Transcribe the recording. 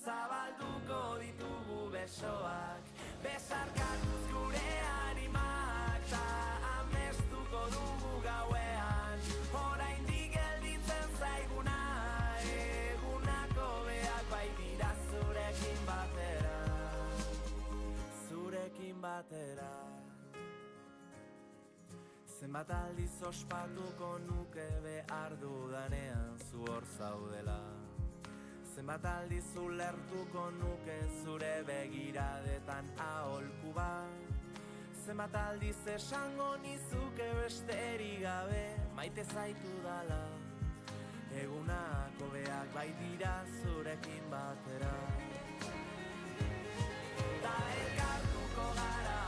zabalduko ditugu besoak, besarkatuz gure animak, ta amestuko dugu gauean, oraindik gelditzen zaiguna, egunako beak baitira zurekin batera, zurekin batera. Zenbat aldiz ospatuko nuke behar dudanean zu hor zaudela, zenbat aldiz ulertuko nuke zure begiradetan aholku bat, zenbat aldiz esango nizuke besterik gabe maite zaitu dala, egunako beak baitira zurekin batera. Ta elkartuko gara